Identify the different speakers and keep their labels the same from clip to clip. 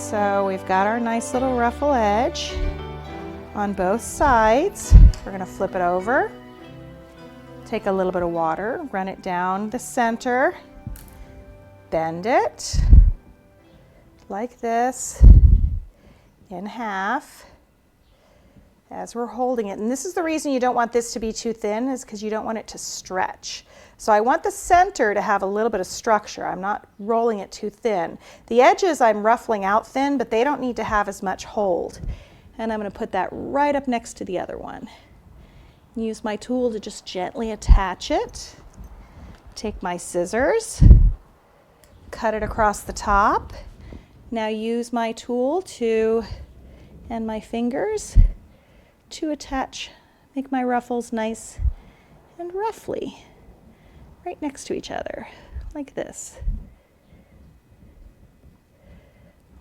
Speaker 1: So we've got our nice little ruffle edge on both sides. We're going to flip it over, take a little bit of water, run it down the center, bend it like this in half as we're holding it. And this is the reason you don't want this to be too thin, is because you don't want it to stretch. So I want the center to have a little bit of structure. I'm not rolling it too thin. The edges I'm ruffling out thin, but they don't need to have as much hold. And I'm going to put that right up next to the other one. Use my tool to just gently attach it. Take my scissors, cut it across the top. Now use my tool and my fingers to attach, make my ruffles nice and ruffly, right next to each other, like this,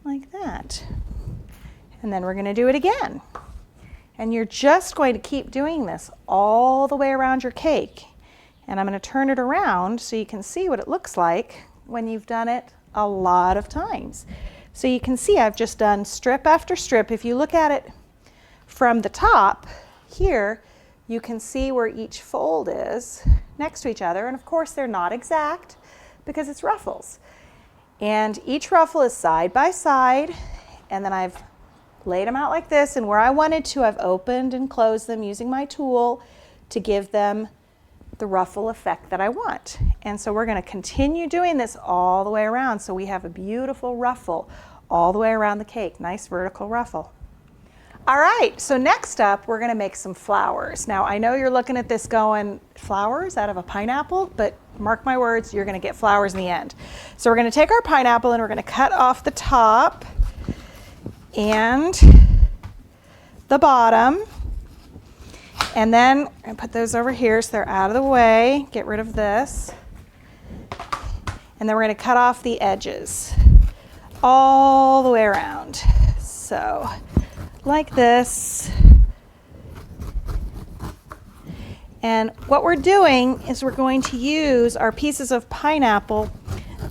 Speaker 1: like that. And then we're going to do it again. And you're just going to keep doing this all the way around your cake. And I'm going to turn it around so you can see what it looks like when you've done it a lot of times. So you can see I've just done strip after strip. If you look at it from the top here, you can see where each fold is next to each other. And of course they're not exact because it's ruffles. And each ruffle is side by side. And then I've laid them out like this, and where I wanted to, I've opened and closed them using my tool to give them the ruffle effect that I want. And so we're going to continue doing this all the way around so we have a beautiful ruffle all the way around the cake. Nice vertical ruffle. All right, so next up we're going to make some flowers. Now I know you're looking at this going, flowers out of a pineapple, but mark my words, you're going to get flowers in the end. So we're going to take our pineapple and we're going to cut off the top and the bottom, and then I'm going to put those over here so they're out of the way. Get rid of this, and then we're going to cut off the edges all the way around, so like this. And what we're doing is we're going to use our pieces of pineapple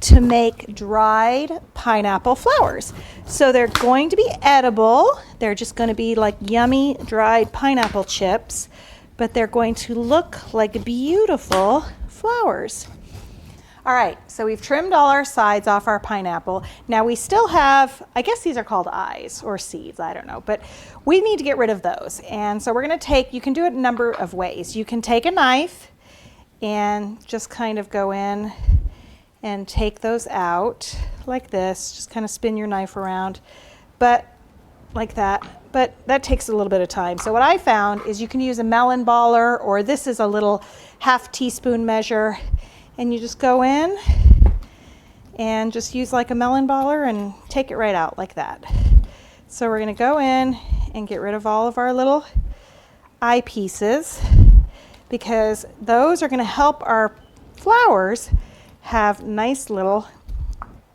Speaker 1: to make dried pineapple flowers. So they're going to be edible. They're just going to be like yummy dried pineapple chips, but they're going to look like beautiful flowers. All right, so we've trimmed all our sides off our pineapple. Now we still have, I guess these are called eyes or seeds, I don't know, but we need to get rid of those. And so we're going to take, you can do it a number of ways. You can take a knife and just kind of go in and take those out like this. Just kind of spin your knife around, but like that. But that takes a little bit of time. So what I found is you can use a melon baller, or this is a little half teaspoon measure, and you just go in and just use like a melon baller and take it right out like that. So we're going to go in and get rid of all of our little eye pieces, because those are going to help our flowers have nice little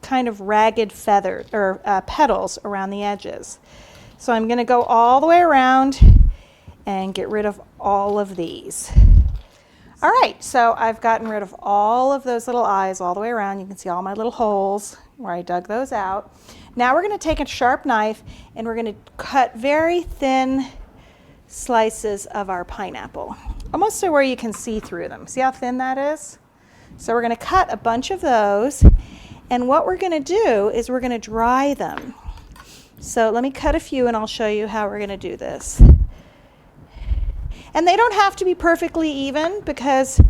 Speaker 1: kind of ragged feathers or petals around the edges. So I'm going to go all the way around and get rid of all of these. All right, so I've gotten rid of all of those little eyes all the way around. You can see all my little holes where I dug those out. Now we're going to take a sharp knife and we're going to cut very thin slices of our pineapple, almost so where you can see through them. See how thin that is? So we're going to cut a bunch of those, and what we're going to do is we're going to dry them. So let me cut a few and I'll show you how we're going to do this. And they don't have to be perfectly even because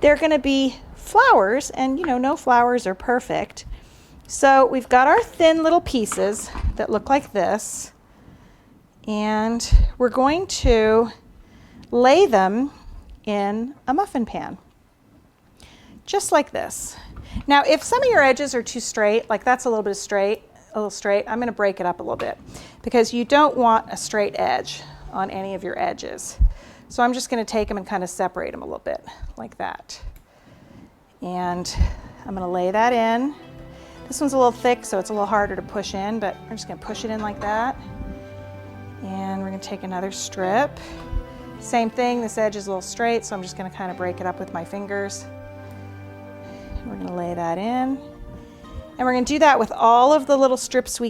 Speaker 1: they're going to be flowers, and you know, no flowers are perfect. So we've got our thin little pieces that look like this, and we're going to lay them in a muffin pan. Just like this. Now, if some of your edges are too straight, like that's a little bit straight, I'm going to break it up a little bit because you don't want a straight edge on any of your edges. So I'm just going to take them and kind of separate them a little bit like that. And I'm going to lay that in. This one's a little thick, so it's a little harder to push in, but I'm just going to push it in like that. And we're going to take another strip. Same thing, this edge is a little straight, so I'm just going to kind of break it up with my fingers. We're going to lay that in. And we're going to do that with all of the little strips we